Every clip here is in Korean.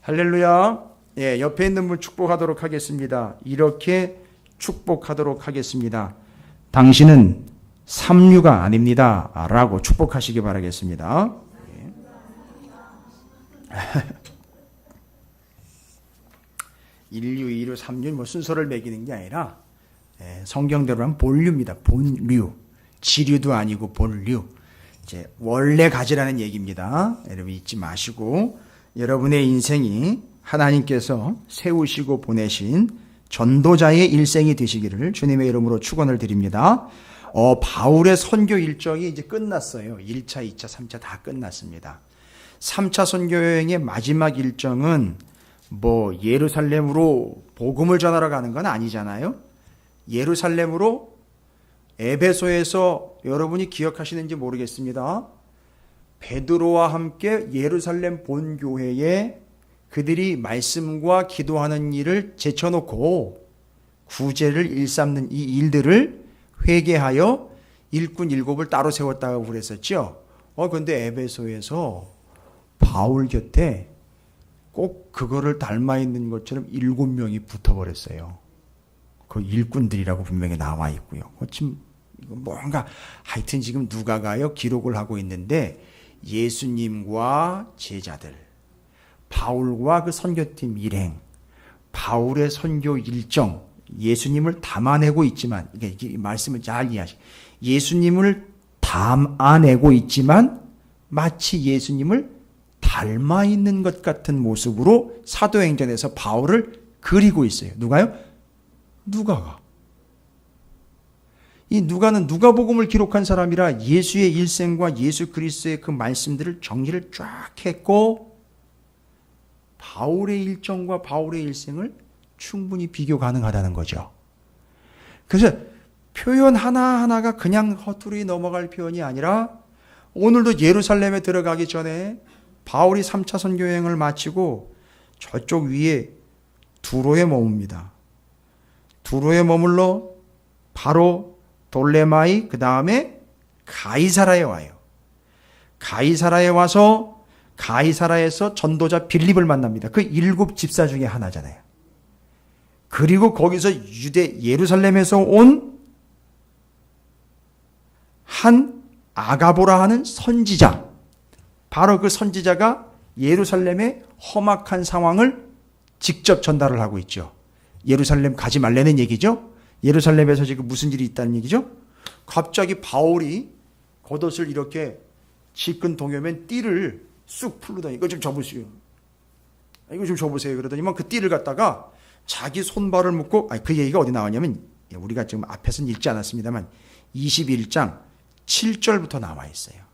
할렐루야. 예, 옆에 있는 분 축복하도록 하겠습니다. 이렇게 축복하도록 하겠습니다. 당신은 삼류가 아닙니다. 라고 축복하시기 바라겠습니다. 예. 1류, 2류, 3류 뭐 순서를 매기는 게 아니라 성경대로 하면 본류입니다. 본류. 지류도 아니고 본류. 이제 원래 가지라는 얘기입니다. 여러분 잊지 마시고 여러분의 인생이 하나님께서 세우시고 보내신 전도자의 일생이 되시기를 주님의 이름으로 축원을 드립니다. 바울의 선교 일정이 이제 끝났어요. 1차, 2차, 3차 다 끝났습니다. 3차 선교 여행의 마지막 일정은 뭐 예루살렘으로 복음을 전하러 가는 건 아니잖아요. 예루살렘으로 에베소에서 여러분이 기억하시는지 모르겠습니다. 베드로와 함께 예루살렘 본교회에 그들이 말씀과 기도하는 일을 제쳐놓고 구제를 일삼는 이 일들을 회개하여 일꾼 7을 따로 세웠다고 그랬었죠. 근데 에베소에서 바울 곁에 꼭 그거를 닮아 있는 것처럼 7명이 붙어버렸어요. 그 일꾼들이라고 분명히 나와 있고요. 지금 뭔가 하여튼 지금 누가가요 기록을 하고 있는데 예수님과 제자들, 바울과 그 선교팀 일행, 바울의 선교 일정, 예수님을 담아내고 있지만 이게 말씀을 잘 이해하시고 예수님을 담아내고 있지만 마치 예수님을 닮아 있는 것 같은 모습으로 사도행전에서 바울을 그리고 있어요. 누가요? 누가가. 이 누가는 누가복음을 기록한 사람이라 예수의 일생과 예수 그리스도의 그 말씀들을 정리를 쫙 했고 바울의 일정과 바울의 일생을 충분히 비교 가능하다는 거죠. 그래서 표현 하나하나가 그냥 허투루 넘어갈 표현이 아니라 오늘도 예루살렘에 들어가기 전에 바울이 3차 선교 여행을 마치고 저쪽 위에 두로에 머뭅니다. 두로에 머물러 바로 돌레마이 그 다음에 가이사라에 와요. 가이사라에 와서 가이사라에서 전도자 빌립을 만납니다. 그 7 집사 중에 하나잖아요. 그리고 거기서 예루살렘에서 온 한 아가보라 하는 선지자, 바로 그 선지자가 예루살렘의 험악한 상황을 직접 전달을 하고 있죠. 예루살렘 가지 말라는 얘기죠. 예루살렘에서 지금 무슨 일이 있다는 얘기죠. 갑자기 바울이 겉옷을 이렇게 질끈 동여맨 띠를 쑥 풀르더니 이거 좀 접으세요. 이거 좀 접으세요. 그러더니만 그 띠를 갖다가 자기 손발을 묶고, 그 얘기가 어디 나왔냐면 우리가 지금 앞에서는 읽지 않았습니다만 21장 7절부터 나와 있어요.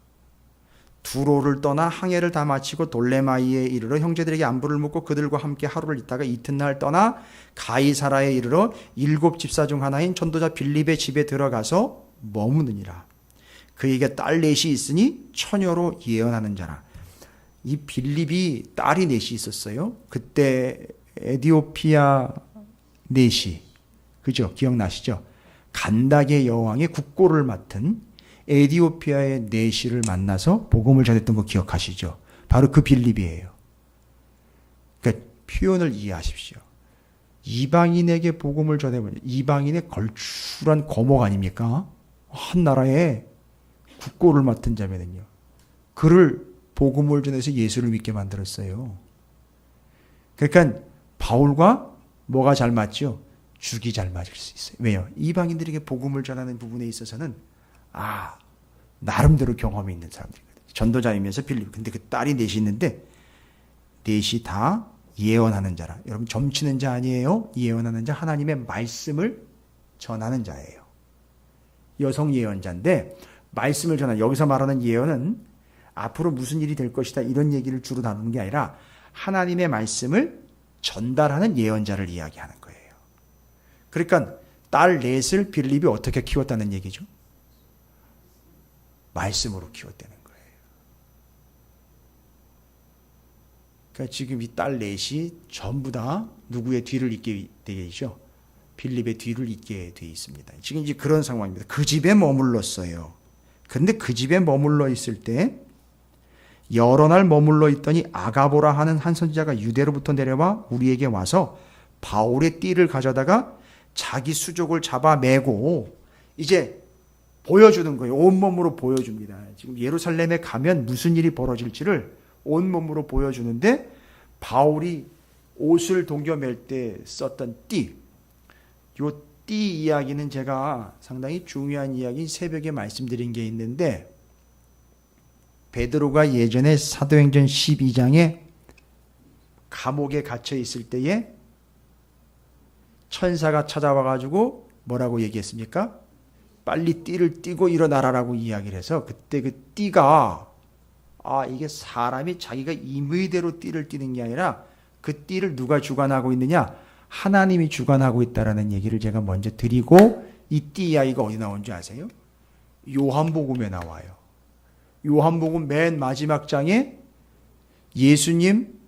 두로를 떠나 항해를 다 마치고 돌레마이에 이르러 형제들에게 안부를 묻고 그들과 함께 하루를 있다가 이튿날 떠나 가이사라에 이르러 7 집사 중 하나인 전도자 빌립의 집에 들어가서 머무느니라. 그에게 딸 넷이 있으니 처녀로 예언하는 자라. 이 빌립이 딸이 넷이 있었어요. 그때 에디오피아 넷이, 그죠? 기억나시죠? 간다게 여왕의 국고를 맡은 에디오피아의 내시를 만나서 복음을 전했던 거 기억하시죠? 바로 그 빌립이에요. 그러니까 표현을 이해하십시오. 이방인에게 복음을 전해보니 이방인의 걸출한 거목 아닙니까? 한 나라에 국고를 맡은 자면은요. 그를 복음을 전해서 예수를 믿게 만들었어요. 그러니까 바울과 뭐가 잘 맞죠? 죽이 잘 맞을 수 있어요. 왜요? 이방인들에게 복음을 전하는 부분에 있어서는 나름대로 경험이 있는 사람들이거든요. 전도자이면서 빌립. 근데 그 딸이 넷이 있는데 넷이 다 예언하는 자라. 여러분 점치는 자 아니에요? 예언하는 자, 하나님의 말씀을 전하는 자예요. 여성 예언자인데 말씀을 전하는, 여기서 말하는 예언은 앞으로 무슨 일이 될 것이다 이런 얘기를 주로 다루는 게 아니라 하나님의 말씀을 전달하는 예언자를 이야기하는 거예요. 그러니까 딸 넷을 빌립이 어떻게 키웠다는 얘기죠? 말씀으로 키웠다는 거예요. 그러니까 지금 이 딸 넷이 전부 다 누구의 뒤를 잇게 되죠? 빌립의 뒤를 잇게 돼 있습니다. 지금 이제 그런 상황입니다. 그 집에 머물렀어요. 근데 그 집에 머물러 있을 때 여러 날 머물러 있더니 아가보라 하는 한 선지자가 유대로부터 내려와 우리에게 와서 바울의 띠를 가져다가 자기 수족을 잡아매고 이제 보여주는 거예요. 온몸으로 보여줍니다. 지금 예루살렘에 가면 무슨 일이 벌어질지를 온몸으로 보여주는데 바울이 옷을 동여맬 때 썼던 띠, 요 띠 이야기는 제가 상당히 중요한 이야기 새벽에 말씀드린 게 있는데 베드로가 예전에 사도행전 12장에 감옥에 갇혀 있을 때에 천사가 찾아와 가지고 뭐라고 얘기했습니까? 빨리 띠를 띠고 일어나라라고 이야기를 해서 그때 그 띠가 이게 사람이 자기가 임의대로 띠를 띠는 게 아니라 그 띠를 누가 주관하고 있느냐? 하나님이 주관하고 있다라는 얘기를 제가 먼저 드리고 이 띠 이야기가 어디 나온 줄 아세요? 요한복음에 나와요. 요한복음 맨 마지막 장에 예수님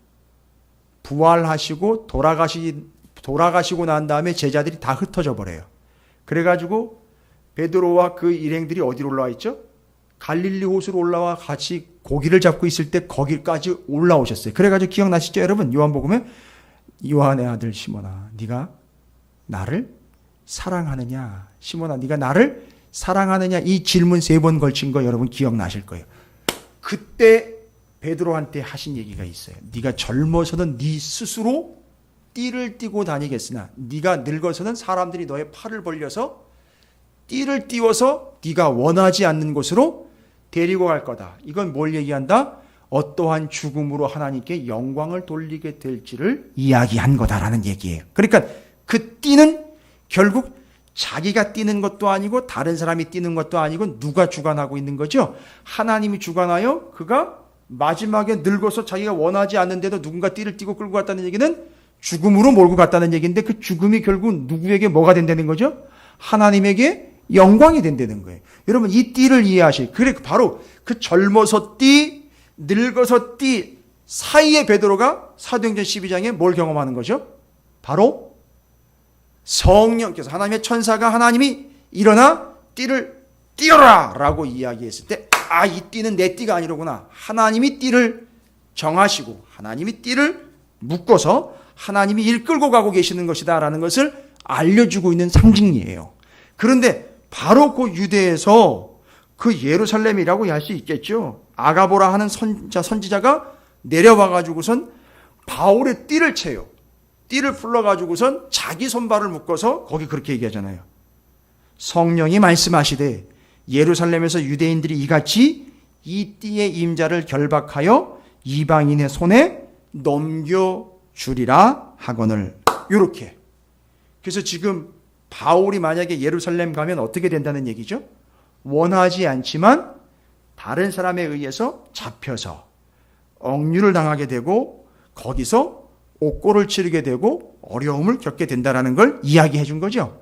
부활하시고 돌아가시고 난 다음에 제자들이 다 흩어져 버려요. 그래가지고 베드로와 그 일행들이 어디로 올라와 있죠? 갈릴리 호수로 올라와 같이 고기를 잡고 있을 때 거기까지 올라오셨어요. 그래가지고 기억나시죠, 여러분? 요한복음에 요한의 아들 시몬아, 네가 나를 사랑하느냐? 시몬아, 네가 나를 사랑하느냐? 이 질문 3번 걸친 거 여러분 기억나실 거예요. 그때 베드로한테 하신 얘기가 있어요. 네가 젊어서는 네 스스로 띠를 띠고 다니겠으나 네가 늙어서는 사람들이 너의 팔을 벌려서 띠를 띄워서 네가 원하지 않는 곳으로 데리고 갈 거다. 이건 뭘 얘기한다? 어떠한 죽음으로 하나님께 영광을 돌리게 될지를 이야기한 거다라는 얘기예요. 그러니까 그 띠는 결국 자기가 띠는 것도 아니고 다른 사람이 띠는 것도 아니고 누가 주관하고 있는 거죠? 하나님이 주관하여 그가 마지막에 늙어서 자기가 원하지 않는데도 누군가 띠를 띠고 끌고 갔다는 얘기는 죽음으로 몰고 갔다는 얘기인데 그 죽음이 결국 누구에게 뭐가 된다는 거죠? 하나님에게 영광이 된다는 거예요. 여러분 이 띠를 이해하실 그래 바로 그 젊어서 띠 늙어서 띠 사이에 베드로가 사도행전 12장에 뭘 경험하는 거죠? 바로 성령께서 하나님의 천사가 하나님이 일어나 띠를 띄어라 라고 이야기했을 때 이 띠는 내 띠가 아니로구나. 하나님이 띠를 정하시고 하나님이 띠를 묶어서 하나님이 이끌고 가고 계시는 것이다 라는 것을 알려주고 있는 상징이에요. 그런데 바로 그 유대에서 그 예루살렘이라고 할 수 있겠죠. 아가보라 하는 선지자가 내려와 가지고선 바울의 띠를 채요. 띠를 풀러 가지고선 자기 손발을 묶어서 거기 그렇게 얘기하잖아요. 성령이 말씀하시되 예루살렘에서 유대인들이 이같이 이 띠의 임자를 결박하여 이방인의 손에 넘겨주리라 하거늘. 이렇게. 그래서 지금 바울이 만약에 예루살렘 가면 어떻게 된다는 얘기죠? 원하지 않지만 다른 사람에 의해서 잡혀서 억류를 당하게 되고 거기서 옥고를 치르게 되고 어려움을 겪게 된다는 걸 이야기해 준 거죠.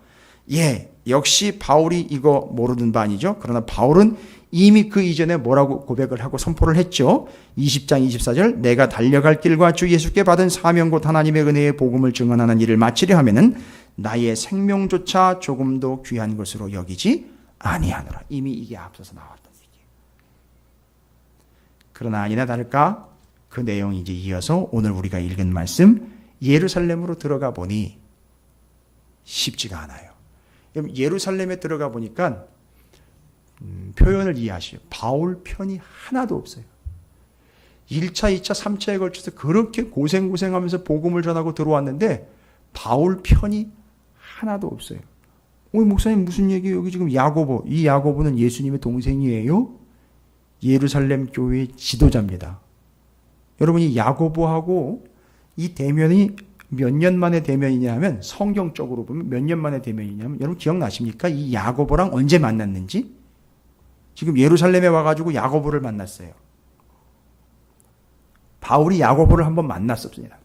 역시 바울이 이거 모르는 바 아니죠. 그러나 바울은 이미 그 이전에 뭐라고 고백을 하고 선포를 했죠. 20장 24절 내가 달려갈 길과 주 예수께 받은 사명 곧 하나님의 은혜의 복음을 증언하는 일을 마치려 하면은 나의 생명조차 조금도 귀한 것으로 여기지 아니하노라. 이미 이게 앞서서 나왔던 얘기예요. 그러나 아니나 다를까 그 내용이 이제 이어서 오늘 우리가 읽은 말씀 예루살렘으로 들어가 보니 쉽지가 않아요. 예루살렘에 들어가 보니까 표현을 이해하시오. 바울 편이 하나도 없어요. 1차, 2차, 3차에 걸쳐서 그렇게 고생하면서 복음을 전하고 들어왔는데 바울 편이 하나도 없어요. 목사님 무슨 얘기예요? 여기 지금 야고보, 이 야고보는 예수님의 동생이에요? 예루살렘 교회의 지도자입니다. 여러분이 야고보하고 이 대면이 몇 년 만에 대면이냐 하면 성경적으로 보면 몇 년 만에 대면이냐면 여러분 기억나십니까? 이 야고보랑 언제 만났는지? 지금 예루살렘에 와가지고 야고보를 만났어요. 바울이 야고보를 한번 만났습니다.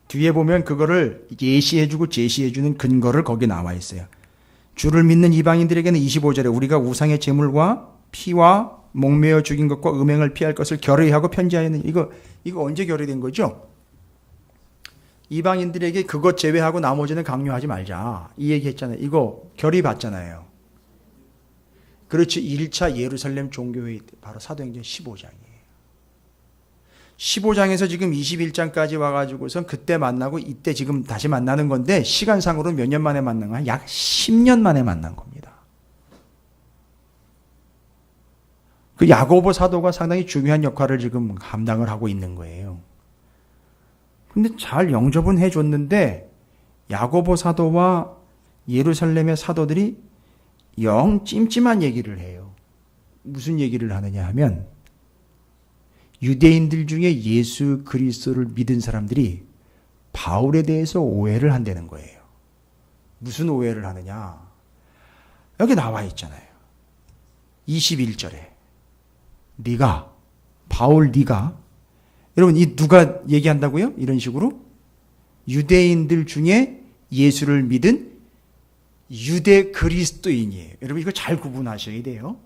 뒤에 보면 그거를 예시해주고 제시해주는 근거를 거기 나와 있어요. 주를 믿는 이방인들에게는 25절에 우리가 우상의 제물과 피와 목매어 죽인 것과 음행을 피할 것을 결의하고 편지하였느냐. 이거 언제 결의된 거죠? 이방인들에게 그것 제외하고 나머지는 강요하지 말자. 이 얘기 했잖아요. 이거 결의 받잖아요. 그렇지. 1차 예루살렘 종교회의 때 바로 사도행전 15장이에요. 15장에서 지금 21장까지 와가지고선 그때 만나고 이때 지금 다시 만나는 건데 시간상으로 몇 년 만에 만난 거야? 약 10년 만에 만난 겁니다. 그 야고보 사도가 상당히 중요한 역할을 지금 감당을 하고 있는 거예요. 근데 잘 영접은 해줬는데 야고보 사도와 예루살렘의 사도들이 영 찜찜한 얘기를 해요. 무슨 얘기를 하느냐 하면 유대인들 중에 예수 그리스도를 믿은 사람들이 바울에 대해서 오해를 한다는 거예요. 무슨 오해를 하느냐? 여기 나와 있잖아요. 21절에 바울 네가 여러분 이 누가 얘기한다고요? 이런 식으로 유대인들 중에 예수를 믿은 유대 그리스도인이에요. 여러분 이거 잘 구분하셔야 돼요.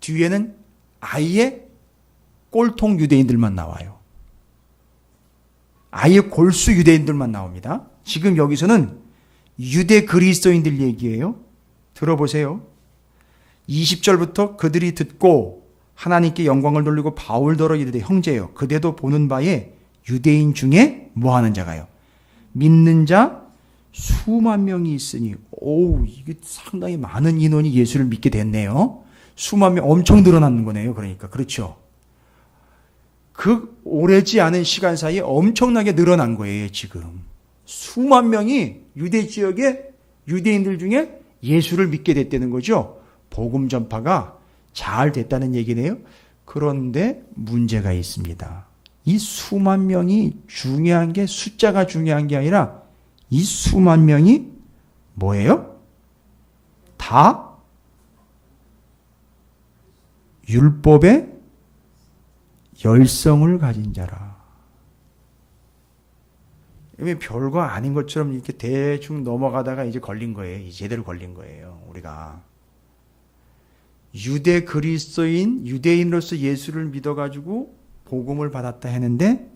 뒤에는 아예 꼴통 유대인들만 나와요. 아예 골수 유대인들만 나옵니다. 지금 여기서는 유대 그리스도인들 얘기예요. 들어보세요. 20절부터 그들이 듣고 하나님께 영광을 돌리고 바울더러 이르되 형제여 그대도 보는 바에 유대인 중에 뭐하는 자가요? 믿는 자 수만 명이 있으니 이게 상당히 많은 인원이 예수를 믿게 됐네요. 수만 명 엄청 늘어나는 거네요. 그러니까 그렇죠. 그 오래지 않은 시간 사이에 엄청나게 늘어난 거예요. 지금 수만 명이 유대 지역의 유대인들 중에 예수를 믿게 됐다는 거죠. 복음 전파가 잘 됐다는 얘기네요. 그런데 문제가 있습니다. 이 수만 명이 중요한 게 숫자가 중요한 게 아니라 이 수만 명이 뭐예요? 다 율법의 열성을 가진 자라. 왜 별거 아닌 것처럼 이렇게 대충 넘어가다가 이제 걸린 거예요. 제대로 걸린 거예요. 우리가. 유대 그리스도인, 유대인으로서 예수를 믿어가지고 복음을 받았다 했는데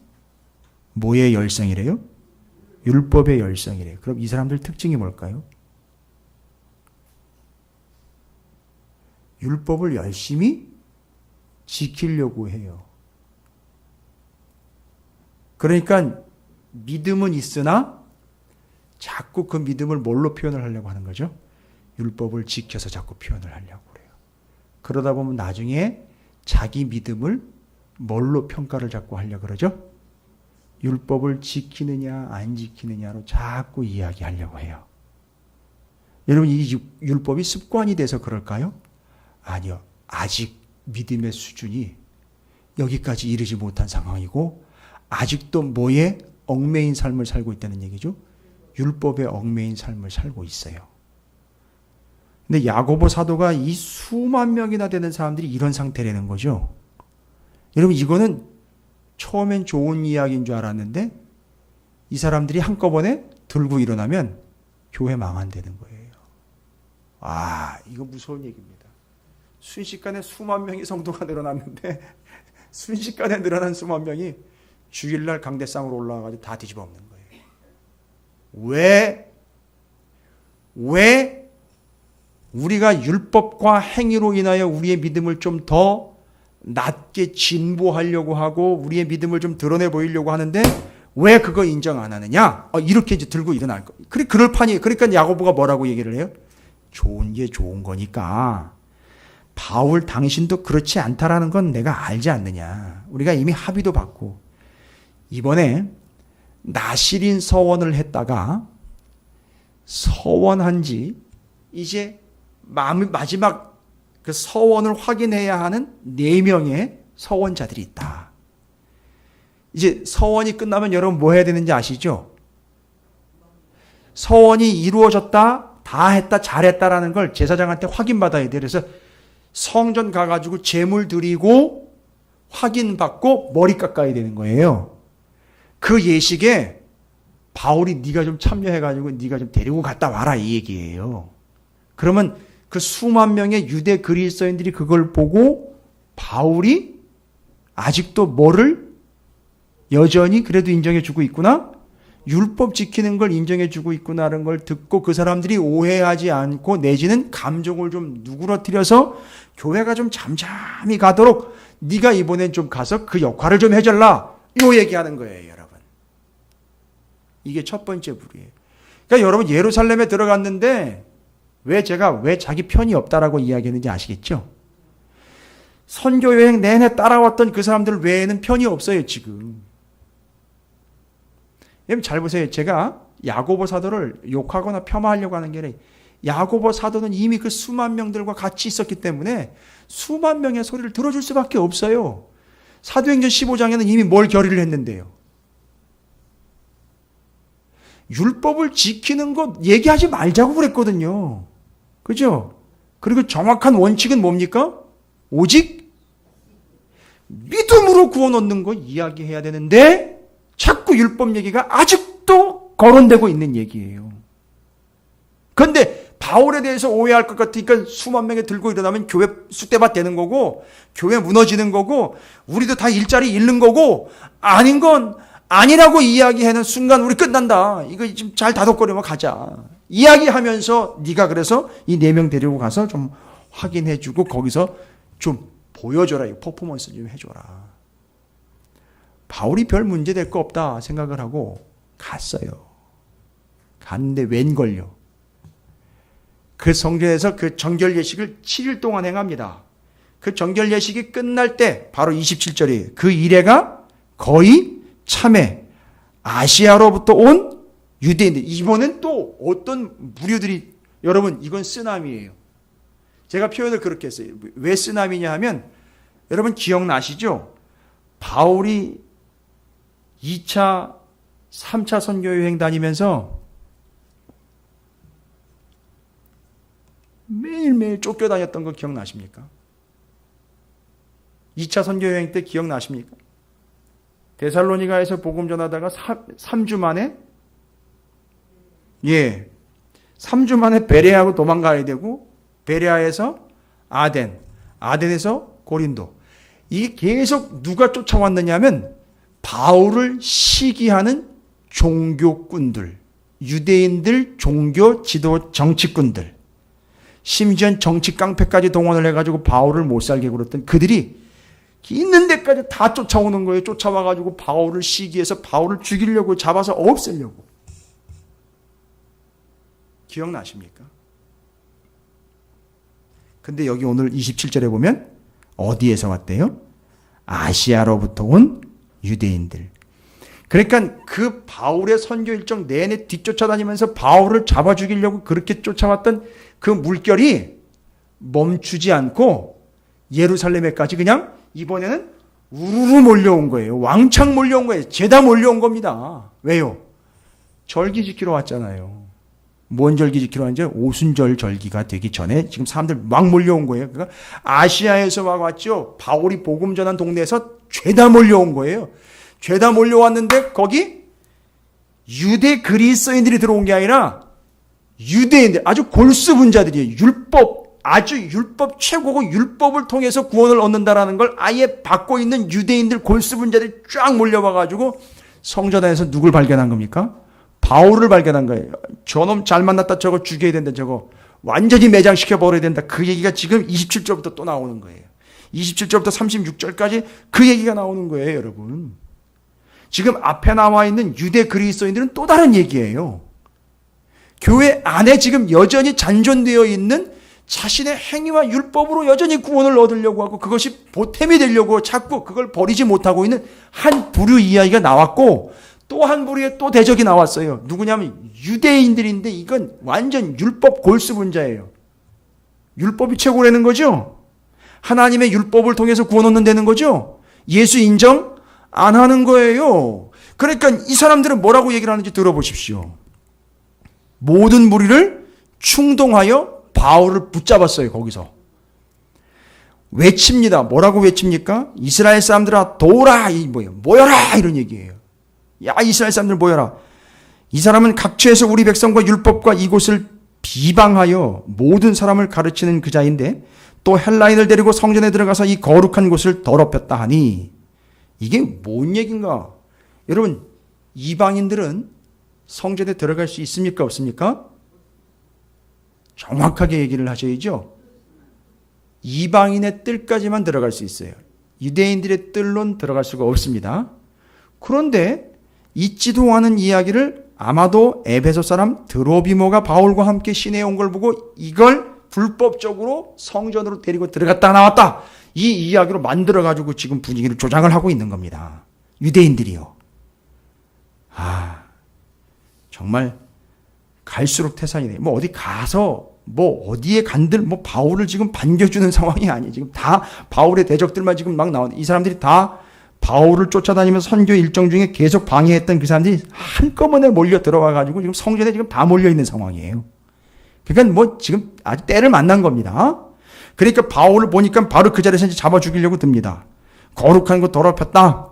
뭐의 열성이래요? 율법의 열성이래요. 그럼 이 사람들 특징이 뭘까요? 율법을 열심히 지키려고 해요. 그러니까 믿음은 있으나 자꾸 그 믿음을 뭘로 표현을 하려고 하는 거죠? 율법을 지켜서 자꾸 표현을 하려고 그래요. 그러다 보면 나중에 자기 믿음을 뭘로 평가를 자꾸 하려고 그러죠? 율법을 지키느냐 안 지키느냐로 자꾸 이야기하려고 해요. 여러분 이 율법이 습관이 돼서 그럴까요? 아니요. 아직 믿음의 수준이 여기까지 이르지 못한 상황이고 아직도 뭐에 얽매인 삶을 살고 있다는 얘기죠. 율법에 얽매인 삶을 살고 있어요. 근데 야고보 사도가 이 수만 명이나 되는 사람들이 이런 상태라는 거죠. 여러분 이거는 처음엔 좋은 이야기인 줄 알았는데 이 사람들이 한꺼번에 들고 일어나면 교회 망한다는 거예요. 이거 무서운 얘기입니다. 순식간에 수만 명의 성도가 늘어났는데 순식간에 늘어난 수만 명이 주일날 강대상으로 올라와가지고 다 뒤집어 엎는 거예요. 왜 우리가 율법과 행위로 인하여 우리의 믿음을 좀 더 낮게 진보하려고 하고 우리의 믿음을 좀 드러내 보이려고 하는데 왜 그거 인정 안 하느냐? 이렇게 이제 들고 일어날 거. 그럴 판이. 그러니까 야고보가 뭐라고 얘기를 해요? 좋은 게 좋은 거니까 바울 당신도 그렇지 않다라는 건 내가 알지 않느냐. 우리가 이미 합의도 받고 이번에 나실인 서원을 했다가 서원한 지 이제 마지막 그 서원을 확인해야 하는 4명의 서원자들이 있다. 이제 서원이 끝나면 여러분 뭐 해야 되는지 아시죠? 서원이 이루어졌다, 다 했다, 잘했다라는 걸 제사장한테 확인받아야 돼요. 그래서 성전 가가지고 제물 드리고 확인받고 머리 깎아야 되는 거예요. 그 예식에 바울이 네가 좀 참여해가지고 네가 좀 데리고 갔다 와라 이 얘기예요. 그러면 그 수만 명의 유대 그리스도인들이 그걸 보고 바울이 아직도 뭐를 여전히 그래도 인정해주고 있구나? 율법 지키는 걸 인정해주고 있구나라는 걸 듣고 그 사람들이 오해하지 않고 내지는 감정을 좀 누그러뜨려서 교회가 좀 잠잠히 가도록 네가 이번엔 좀 가서 그 역할을 좀 해줄라. 요 얘기하는 거예요, 여러분. 이게 첫 번째 불이에요. 그러니까 여러분 예루살렘에 들어갔는데 왜 자기 편이 없다라고 이야기했는지 아시겠죠? 선교 여행 내내 따라왔던 그 사람들 외에는 편이 없어요, 지금. 여러분 잘 보세요. 제가 야고보 사도를 욕하거나 폄하하려고 하는 게 아니라 야고보 사도는 이미 그 수만 명들과 같이 있었기 때문에 수만 명의 소리를 들어줄 수밖에 없어요. 사도행전 15장에는 이미 뭘 결의를 했는데요. 율법을 지키는 것 얘기하지 말자고 그랬거든요. 그죠? 그리고 정확한 원칙은 뭡니까? 오직 믿음으로 구원 얻는 거 이야기해야 되는데 자꾸 율법 얘기가 아직도 거론되고 있는 얘기예요. 그런데 바울에 대해서 오해할 것 같으니까 수만 명이 들고 일어나면 교회 쑥대밭 되는 거고 교회 무너지는 거고 우리도 다 일자리 잃는 거고 아닌 건 아니라고 이야기하는 순간 우리 끝난다. 이거 지금 잘 다독거리면 가자. 이야기하면서 네가 그래서 이 4명 데리고 가서 좀 확인해주고 거기서 좀 보여줘라. 이 퍼포먼스 좀 해줘라. 바울이 별 문제 될 거 없다 생각을 하고 갔어요. 갔는데 웬걸요. 그 성전에서 그 정결 예식을 7일 동안 행합니다. 그 정결 예식이 끝날 때 바로 27절이에요. 그 이래가 거의 참에 아시아로부터 온 유대인들. 이번엔 또 어떤 무리들이 여러분 이건 쓰나미예요. 제가 표현을 그렇게 했어요. 왜 쓰나미냐 하면 여러분 기억나시죠? 바울이 2차, 3차 선교 여행 다니면서 매일매일 쫓겨다녔던 거 기억나십니까? 2차 선교 여행 때 기억나십니까? 데살로니가에서 복음 전하다가 3주 만에 3주 만에 베레아하고 도망가야 되고 베레아에서 아덴, 아덴에서 고린도. 이게 계속 누가 쫓아왔느냐면 바울을 시기하는 종교꾼들, 유대인들 종교 지도 정치꾼들, 심지어 정치 깡패까지 동원을 해가지고 바울을 못 살게 굴었던 그들이 있는 데까지 다 쫓아오는 거예요. 쫓아와가지고 바울을 시기해서 바울을 죽이려고 잡아서 없애려고. 기억나십니까? 근데 여기 오늘 27절에 보면 어디에서 왔대요? 아시아로부터 온 유대인들. 그러니까 그 바울의 선교 일정 내내 뒤쫓아다니면서 바울을 잡아 죽이려고 그렇게 쫓아왔던 그 물결이 멈추지 않고 예루살렘에까지 그냥 이번에는 우르르 몰려온 거예요. 왕창 몰려온 거예요. 죄다 몰려온 겁니다. 왜요? 절기 지키러 왔잖아요. 뭔 절기 지키러 왔는지 오순절 절기가 되기 전에 지금 사람들 막 몰려온 거예요. 그러니까 아시아에서 와갔죠. 바울이 복음 전한 동네에서 죄다 몰려온 거예요. 죄다 몰려왔는데 거기 유대 그리스도인들이 들어온 게 아니라 유대인들, 아주 골수 분자들이에요. 아주 율법 최고고 율법을 통해서 구원을 얻는다라는 걸 아예 받고 있는 유대인들 골수 분자들이 쫙 몰려와가지고 성전 안에서 누굴 발견한 겁니까? 바울을 발견한 거예요. 저놈 잘 만났다. 저거 죽여야 된다. 저거 완전히 매장시켜 버려야 된다. 그 얘기가 지금 27절부터 또 나오는 거예요. 27절부터 36절까지 그 얘기가 나오는 거예요, 여러분. 지금 앞에 나와 있는 유대 그리스도인들은 또 다른 얘기예요. 교회 안에 지금 여전히 잔존되어 있는 자신의 행위와 율법으로 여전히 구원을 얻으려고 하고 그것이 보탬이 되려고 자꾸 그걸 버리지 못하고 있는 한 부류 이야기가 나왔고 또 한 부류의 또 대적이 나왔어요. 누구냐면 유대인들인데 이건 완전 율법 골수분자예요. 율법이 최고라는 거죠. 하나님의 율법을 통해서 구원 얻는다는 거죠. 예수 인정 안 하는 거예요. 그러니까 이 사람들은 뭐라고 얘기를 하는지 들어보십시오. 모든 무리를 충동하여 바울을 붙잡았어요. 거기서 외칩니다. 뭐라고 외칩니까? 이스라엘 사람들아 도라, 모여라 이런 얘기예요. 야 이스라엘 사람들 모여라. 이 사람은 각처에서 우리 백성과 율법과 이곳을 비방하여 모든 사람을 가르치는 그 자인데 또 헬라인을 데리고 성전에 들어가서 이 거룩한 곳을 더럽혔다 하니 이게 뭔 얘기인가? 여러분 이방인들은 성전에 들어갈 수 있습니까? 없습니까? 정확하게 얘기를 하셔야죠. 이방인의 뜰까지만 들어갈 수 있어요. 유대인들의 뜰론 들어갈 수가 없습니다. 그런데 있지도 않은 이야기를 아마도 에베소 사람 드로비모가 바울과 함께 시내에 온 걸 보고 이걸 불법적으로 성전으로 데리고 들어갔다 나왔다. 이 이야기로 만들어가지고 지금 분위기를 조장을 하고 있는 겁니다. 유대인들이요. 정말 갈수록 태산이네. 뭐 어디 가서 뭐 어디에 간들 뭐 바울을 지금 반겨주는 상황이 아니에요. 지금 다 바울의 대적들만 지금 막 나오는데 이 사람들이 다 바울을 쫓아다니면서 선교 일정 중에 계속 방해했던 그 사람들이 한꺼번에 몰려 들어와가지고 지금 성전에 지금 다 몰려 있는 상황이에요. 그러니까 뭐 지금 아주 때를 만난 겁니다. 그러니까 바울을 보니까 바로 그 자리에서 이제 잡아 죽이려고 듭니다. 거룩한 곳 더럽혔다.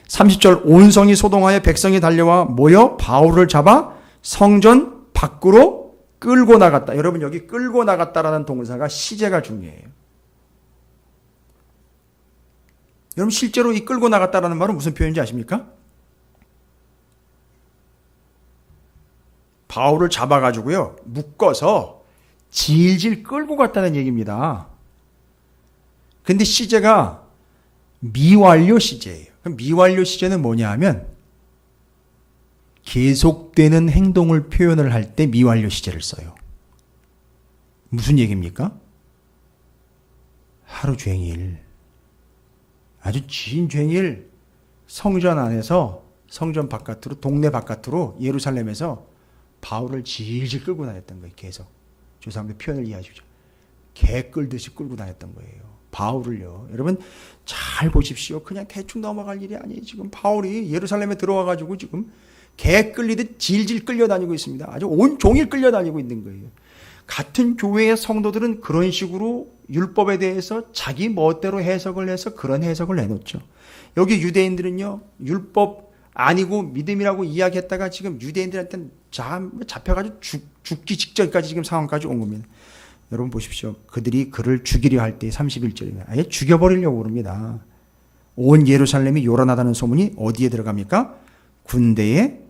30절 온 성이 소동하여 백성이 달려와 모여 바울을 잡아 성전 밖으로 끌고 나갔다. 여러분 여기 끌고 나갔다라는 동사가 시제가 중요해요. 여러분 실제로 이 끌고 나갔다라는 말은 무슨 표현인지 아십니까? 바울을 잡아가지고요 묶어서 질질 끌고 갔다는 얘기입니다. 근데 시제가 미완료 시제예요. 그럼 미완료 시제는 뭐냐 하면 계속되는 행동을 표현을 할 때 미완료 시제를 써요. 무슨 얘기입니까? 하루 종일 아주 긴 종일 성전 안에서 성전 바깥으로 동네 바깥으로 예루살렘에서 바울을 질질 끌고 다녔던 거예요. 계속. 조상들 표현을 이해하시죠. 개 끌듯이 끌고 다녔던 거예요. 바울을요. 여러분 잘 보십시오. 그냥 대충 넘어갈 일이 아니에요. 지금 바울이 예루살렘에 들어와가지고 지금 개 끌리듯 질질 끌려다니고 있습니다. 아주 온종일 끌려다니고 있는 거예요. 같은 교회의 성도들은 그런 식으로 율법에 대해서 자기 멋대로 해석을 해서 그런 해석을 내놓죠. 여기 유대인들은요. 율법 아니고 믿음이라고 이야기했다가 지금 유대인들한테는 잡혀가지고 죽기 직전까지 지금 상황까지 온 겁니다. 여러분 보십시오. 그들이 그를 죽이려 할 때 31절입니다. 아예 죽여버리려고 그럽니다. 온 예루살렘이 요란하다는 소문이 어디에 들어갑니까? 군대의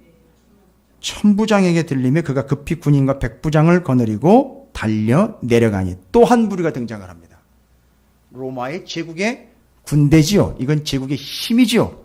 천부장에게 들리며 그가 급히 군인과 백부장을 거느리고 달려 내려가니 또 한 부류가 등장을 합니다. 로마의 제국의 군대지요. 이건 제국의 힘이지요.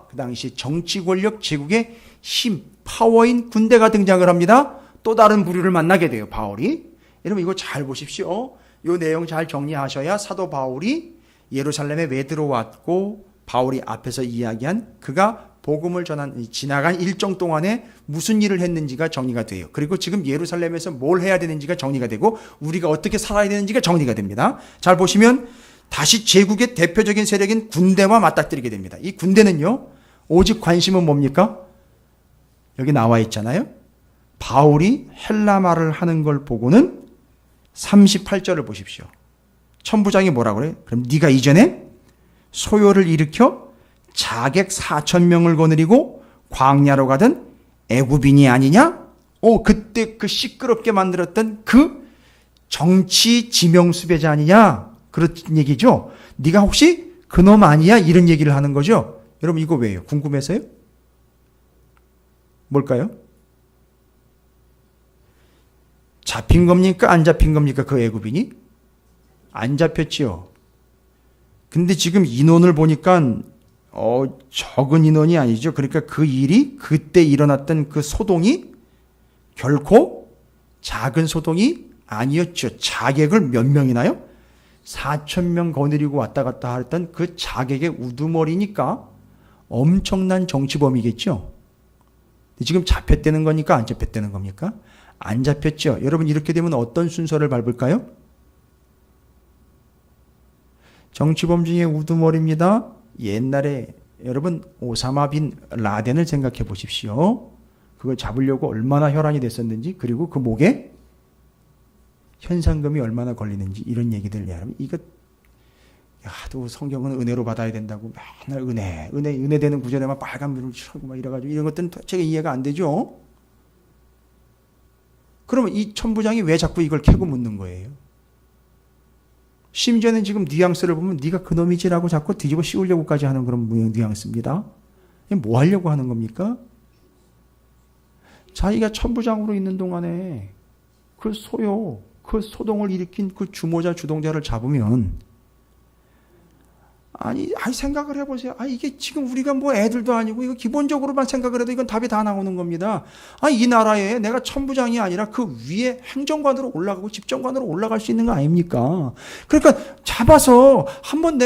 그 당시 정치 권력 제국의 힘, 파워인 군대가 등장을 합니다. 또 다른 부류를 만나게 돼요. 바울이. 여러분 이거 잘 보십시오. 이 내용 잘 정리하셔야 사도 바울이 예루살렘에 왜 들어왔고 바울이 앞에서 이야기한 그가 복음을 지나간 일정 동안에 무슨 일을 했는지가 정리가 돼요. 그리고 지금 예루살렘에서 뭘 해야 되는지가 정리가 되고 우리가 어떻게 살아야 되는지가 정리가 됩니다. 잘 보시면 다시 제국의 대표적인 세력인 군대와 맞닥뜨리게 됩니다. 이 군대는요. 오직 관심은 뭡니까? 여기 나와 있잖아요. 바울이 헬라 말을 하는 걸 보고는 38절을 보십시오. 천부장이 뭐라고 그래요? 그럼 네가 이전에 소요를 일으켜 자객 4,000명을 거느리고 광야로 가던 애굽인이 아니냐? 그때 그 시끄럽게 만들었던 그 정치 지명 수배자 아니냐? 그런 얘기죠. 네가 혹시 그놈 아니야? 이런 얘기를 하는 거죠. 여러분 이거 왜요? 궁금해서요? 뭘까요? 잡힌 겁니까? 안 잡힌 겁니까? 그 애굽인이? 안 잡혔지요. 근데 지금 인원을 보니까 적은 인원이 아니죠. 그러니까 그 일이 그때 일어났던 그 소동이 결코 작은 소동이 아니었죠. 자객을 몇 명이나요? 4,000명 거느리고 왔다 갔다 했던 그 자객의 우두머리니까 엄청난 정치범이겠죠. 지금 잡혔다는 거니까 안 잡혔다는 겁니까? 안 잡혔죠. 여러분 이렇게 되면 어떤 순서를 밟을까요? 정치범 중에 우두머리입니다. 옛날에 여러분 오사마 빈 라덴을 생각해 보십시오. 그걸 잡으려고 얼마나 혈안이 됐었는지 그리고 그 목에 현상금이 얼마나 걸리는지 이런 얘기들 여러분 이거 하도 성경은 은혜로 받아야 된다고 맨날 은혜 되는 구절에만 빨간 물을 쳐고 막 이래가지고 이런 것들은 도대체 이해가 안 되죠. 그러면 이 천부장이 왜 자꾸 이걸 캐고 묻는 거예요? 심지어는 지금 뉘앙스를 보면 네가 그놈이지라고 자꾸 뒤집어 씌우려고까지 하는 그런 뉘앙스입니다. 뭐 하려고 하는 겁니까? 자기가 천부장으로 있는 동안에 그 소동을 일으킨 그 주모자 주동자를 잡으면 아니 생각을 해보세요. 이게 지금 우리가 뭐 애들도 아니고 이거 기본적으로만 생각을 해도 이건 답이 다 나오는 겁니다. 이 나라에 내가 천부장이 아니라 그 위에 행정관으로 올라가고 집정관으로 올라갈 수 있는 거 아닙니까? 그러니까 잡아서 한번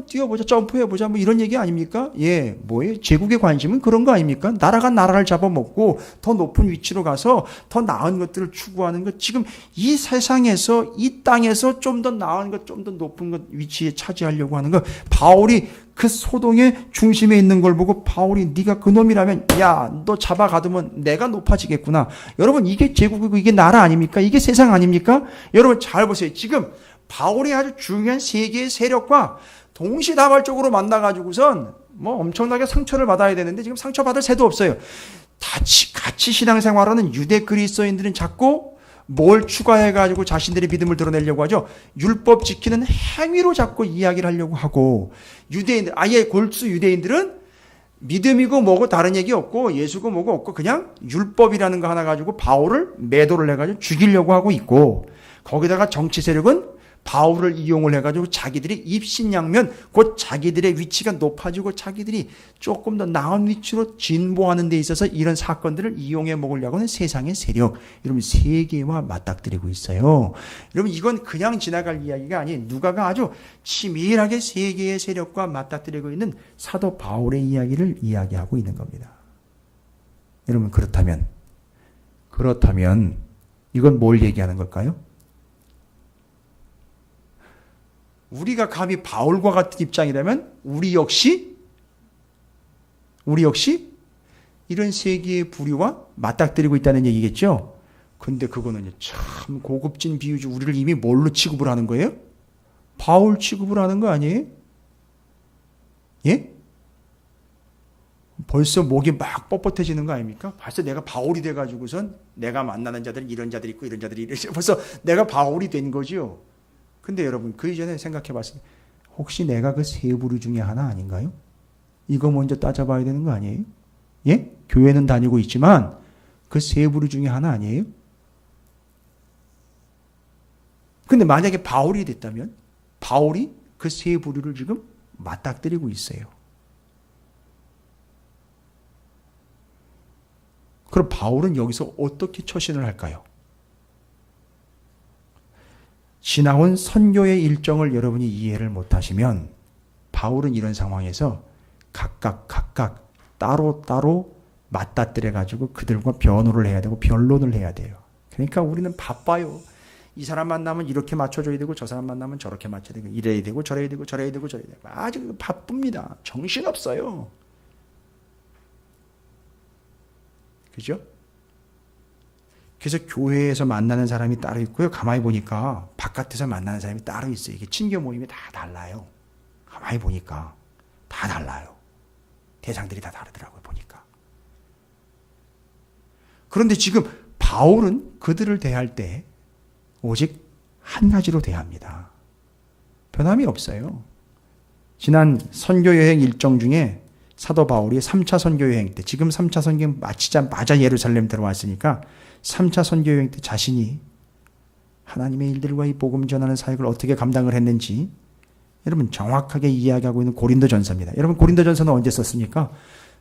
뛰어보자, 점프해보자, 뭐 이런 얘기 아닙니까? 예, 뭐예요? 제국의 관심은 그런 거 아닙니까? 나라가 나라를 잡아먹고 더 높은 위치로 가서 더 나은 것들을 추구하는 것. 지금 이 세상에서, 이 땅에서 좀 더 나은 것, 좀 더 높은 것 위치에 차지하려고 하는 것. 바울이 그 소동의 중심에 있는 걸 보고 바울이 네가 그 놈이라면 야, 너 잡아가두면 내가 높아지겠구나. 여러분, 이게 제국이고 이게 나라 아닙니까? 이게 세상 아닙니까? 여러분 잘 보세요. 지금 바울이 아주 중요한 세 개의 세력과 동시다발적으로 만나가지고선 뭐 엄청나게 상처를 받아야 되는데 지금 상처받을 새도 없어요. 같이 신앙생활하는 유대 그리스도인들은 자꾸 뭘 추가해가지고 자신들의 믿음을 드러내려고 하죠. 율법 지키는 행위로 자꾸 이야기를 하려고 하고, 유대인들, 아예 골수 유대인들은 믿음이고 뭐고 다른 얘기 없고 예수고 뭐고 없고 그냥 율법이라는 거 하나 가지고 바울을 매도를 해가지고 죽이려고 하고 있고, 거기다가 정치 세력은 바울을 이용을 해가지고 자기들이 입신양면, 곧 자기들의 위치가 높아지고 자기들이 조금 더 나은 위치로 진보하는 데 있어서 이런 사건들을 이용해 먹으려고 하는 세상의 세력, 여러분 세계와 맞닥뜨리고 있어요. 여러분 이건 그냥 지나갈 이야기가 아닌 누가가 아주 치밀하게 세계의 세력과 맞닥뜨리고 있는 사도 바울의 이야기를 이야기하고 있는 겁니다. 여러분 그렇다면 이건 뭘 얘기하는 걸까요? 우리가 감히 바울과 같은 입장이라면 우리 역시 이런 세계의 부류와 맞닥뜨리고 있다는 얘기겠죠. 근데 그거는 참 고급진 비유지. 우리를 이미 뭘로 취급을 하는 거예요? 바울 취급을 하는 거 아니에요? 예? 벌써 목이 막 뻣뻣해지는 거 아닙니까? 벌써 내가 바울이 돼가지고선 내가 만나는 자들은 이런 자들이 있고 이런 자들이 벌써 내가 바울이 된 거죠. 근데 여러분 그 이전에 생각해 봤을 때 혹시 내가 그 세 부류 중에 하나 아닌가요? 이거 먼저 따져봐야 되는 거 아니에요? 예? 교회는 다니고 있지만 그 세 부류 중에 하나 아니에요? 근데 만약에 바울이 됐다면 바울이 그 세 부류를 지금 맞닥뜨리고 있어요. 그럼 바울은 여기서 어떻게 처신을 할까요? 지나온 선교의 일정을 여러분이 이해를 못하시면 바울은 이런 상황에서 각각 따로 맞닥뜨려 가지고 그들과 변호를 해야 되고 변론을 해야 돼요. 그러니까 우리는 바빠요. 이 사람 만나면 이렇게 맞춰줘야 되고 저 사람 만나면 저렇게 맞춰야 되고 이래야 되고 저래야 되고 저래야 되고 저래야 되고 아주 바쁩니다. 정신없어요. 그죠? 그래서 교회에서 만나는 사람이 따로 있고요. 가만히 보니까 바깥에서 만나는 사람이 따로 있어요. 이게 친교 모임이 다 달라요. 가만히 보니까 다 달라요. 대상들이 다 다르더라고요. 보니까. 그런데 지금 바울은 그들을 대할 때 오직 한 가지로 대합니다. 변함이 없어요. 지난 선교여행 일정 중에 사도 바울이 3차 선교여행 때, 지금 3차 선교여행 마치자마자 예루살렘 들어왔으니까 3차 선교여행 때 자신이 하나님의 일들과 이 복음 전하는 사역을 어떻게 감당을 했는지 여러분 정확하게 이야기하고 있는 고린도전서입니다. 여러분 고린도전서는 언제 썼습니까?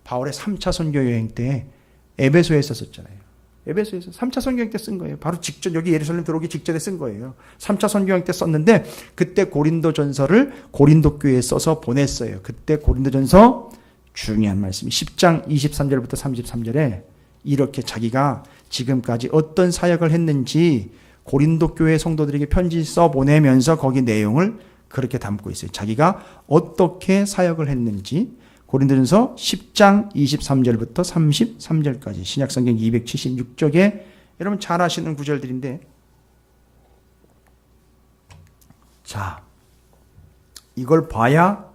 바울의 3차 선교여행 때 에베소에 썼었잖아요. 에베소에서 3차 선교여행 때 쓴 거예요. 바로 직전 여기 예루살렘 들어오기 직전에 쓴 거예요. 3차 선교여행 때 썼는데 그때 고린도전서를 고린도 교회에 써서 보냈어요. 그때 고린도전서 중요한 말씀이 10장 23절부터 33절에 이렇게 자기가 지금까지 어떤 사역을 했는지 고린도 교회 성도들에게 편지 써 보내면서 거기 내용을 그렇게 담고 있어요. 자기가 어떻게 사역을 했는지 고린도전서 10장 23절부터 33절까지 신약성경 276쪽에 여러분 잘 아시는 구절들인데, 자 이걸 봐야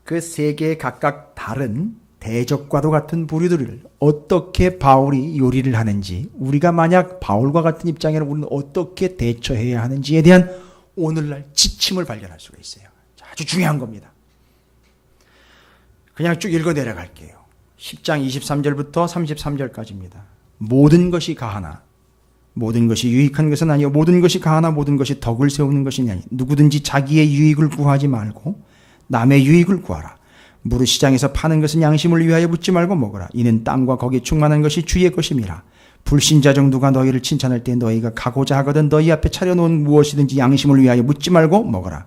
그 세 개의 각각 다른 대적과도 같은 부류들을 어떻게 바울이 요리를 하는지, 우리가 만약 바울과 같은 입장이라면 우리는 어떻게 대처해야 하는지에 대한 오늘날 지침을 발견할 수가 있어요. 아주 중요한 겁니다. 그냥 쭉 읽어 내려갈게요. 10장 23절부터 33절까지입니다. 모든 것이 가하나 모든 것이 유익한 것은 아니요 모든 것이 가하나 모든 것이 덕을 세우는 것이니 아니 누구든지 자기의 유익을 구하지 말고 남의 유익을 구하라. 무릇 시장에서 파는 것은 양심을 위하여 묻지 말고 먹으라. 이는 땅과 거기에 충만한 것이 주의 것임이라. 불신자 중 누가 너희를 칭찬할 때 너희가 가고자 하거든 너희 앞에 차려놓은 무엇이든지 양심을 위하여 묻지 말고 먹으라.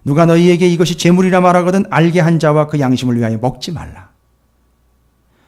누가 너희에게 이것이 재물이라 말하거든 알게 한 자와 그 양심을 위하여 먹지 말라.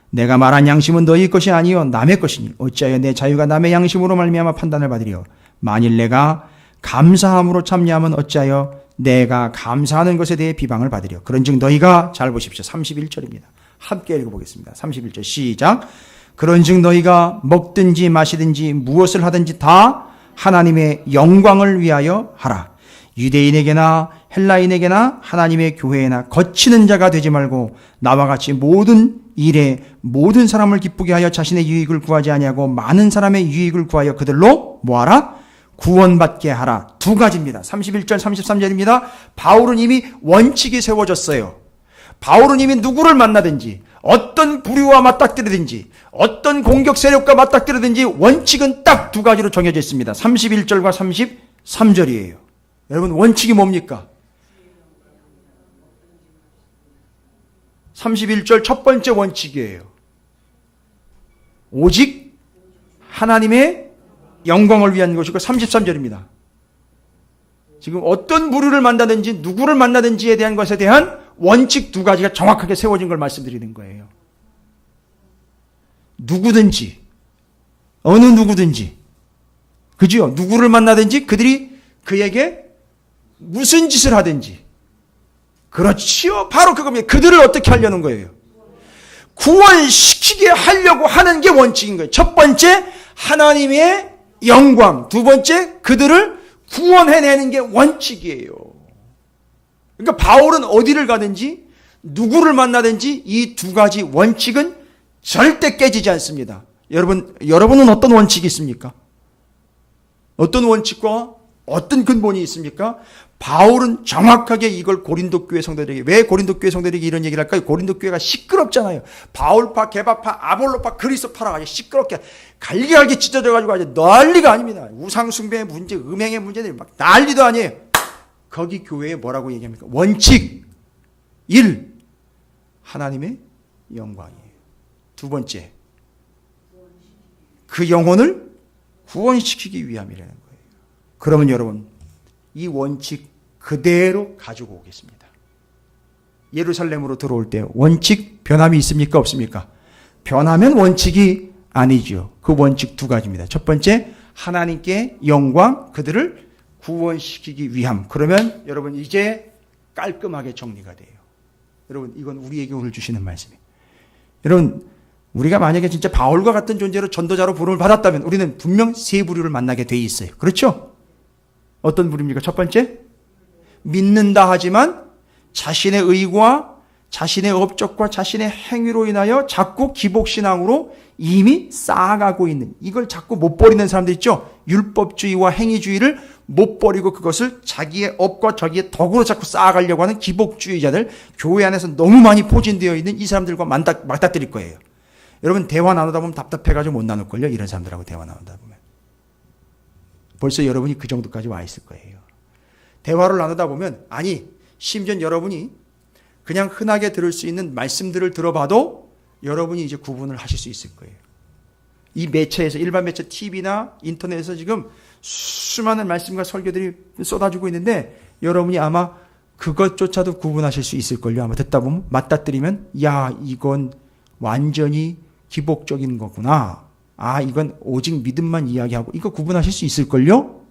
내가 말한 양심은 너희 것이 아니요 남의 것이니 어찌하여 내 자유가 남의 양심으로 말미암아 판단을 받으리요. 만일 내가 감사함으로 참여하면 어찌하여 내가 감사하는 것에 대해 비방을 받으리요. 그런즉 너희가 잘 보십시오. 31절입니다. 함께 읽어보겠습니다. 31절 시작. 그런즉 너희가 먹든지 마시든지 무엇을 하든지 다 하나님의 영광을 위하여 하라. 유대인에게나 헬라인에게나 하나님의 교회에나 거치는 자가 되지 말고 나와 같이 모든 일에 모든 사람을 기쁘게 하여 자신의 유익을 구하지 아니하고 많은 사람의 유익을 구하여 그들로 뭐하라? 구원받게 하라. 두 가지입니다. 31절 33절입니다. 바울은 이미 원칙이 세워졌어요. 바울은 이미 누구를 만나든지 어떤 부류와 맞닥뜨리든지 어떤 공격 세력과 맞닥뜨리든지 원칙은 딱 두 가지로 정해져 있습니다. 31절과 33절이에요. 여러분 원칙이 뭡니까? 31절 첫 번째 원칙이에요. 오직 하나님의 영광을 위한 것이고 33절입니다. 지금 어떤 부류를 만나든지 누구를 만나든지에 대한 것에 대한 원칙 두 가지가 정확하게 세워진 걸 말씀드리는 거예요. 누구든지 어느 누구든지 그죠? 누구를 만나든지 그들이 그에게 무슨 짓을 하든지 그렇지요. 바로 그겁니다. 그들을 어떻게 하려는 거예요? 구원시키게 하려고 하는 게 원칙인 거예요. 첫 번째 하나님의 영광, 두 번째 그들을 구원해내는 게 원칙이에요. 그러니까 바울은 어디를 가든지 누구를 만나든지 이 두 가지 원칙은 절대 깨지지 않습니다. 여러분은 어떤 원칙이 있습니까? 어떤 원칙과 어떤 근본이 있습니까? 바울은 정확하게 이걸 고린도 교회 성도들에게, 왜 고린도 교회 성도들에게 이런 얘기를 할까요? 고린도 교회가 시끄럽잖아요. 바울파, 게바파, 아볼로파, 그리스도파라 아주 시끄럽게 갈기갈기 찢어져가지고 아주 난리가 아닙니다. 우상숭배의 문제, 음행의 문제들이 막 난리도 아니에요. 거기 교회에 뭐라고 얘기합니까? 원칙 1. 하나님의 영광이에요. 두 번째, 그 영혼을 구원시키기 위함이라는 거예요. 그러면 여러분 이 원칙 그대로 가지고 오겠습니다. 예루살렘으로 들어올 때 원칙 변함이 있습니까? 없습니까? 변하면 원칙이 아니죠. 그 원칙 두 가지입니다. 첫 번째 하나님께 영광, 그들을 구원시키기 위함. 그러면 여러분 이제 깔끔하게 정리가 돼요. 여러분 이건 우리에게 오늘 주시는 말씀이에요. 여러분 우리가 만약에 진짜 바울과 같은 존재로 전도자로 부름을 받았다면 우리는 분명 세 부류를 만나게 돼 있어요. 그렇죠? 어떤 부류입니까? 첫 번째, 믿는다 하지만 자신의 의와 자신의 업적과 자신의 행위로 인하여 자꾸 기복신앙으로 이미 쌓아가고 있는, 이걸 자꾸 못 버리는 사람들 있죠? 율법주의와 행위주의를 못 버리고 그것을 자기의 업과 자기의 덕으로 자꾸 쌓아가려고 하는 기복주의자들, 교회 안에서 너무 많이 포진되어 있는 이 사람들과 맞닥뜨릴 거예요. 여러분 대화 나누다 보면 답답해가지고 못 나눌걸요? 이런 사람들하고 대화 나누다 보면. 벌써 여러분이 그 정도까지 와 있을 거예요. 대화를 나누다 보면, 아니 심지어 여러분이 그냥 흔하게 들을 수 있는 말씀들을 들어봐도 여러분이 이제 구분을 하실 수 있을 거예요. 이 매체에서, 일반 매체 TV나 인터넷에서 지금 수많은 말씀과 설교들이 쏟아지고 있는데 여러분이 아마 그것조차도 구분하실 수 있을걸요. 아마 듣다 보면 맞닥뜨리면 야 이건 완전히 기복적인 거구나. 아 이건 오직 믿음만 이야기하고, 이거 구분하실 수 있을걸요?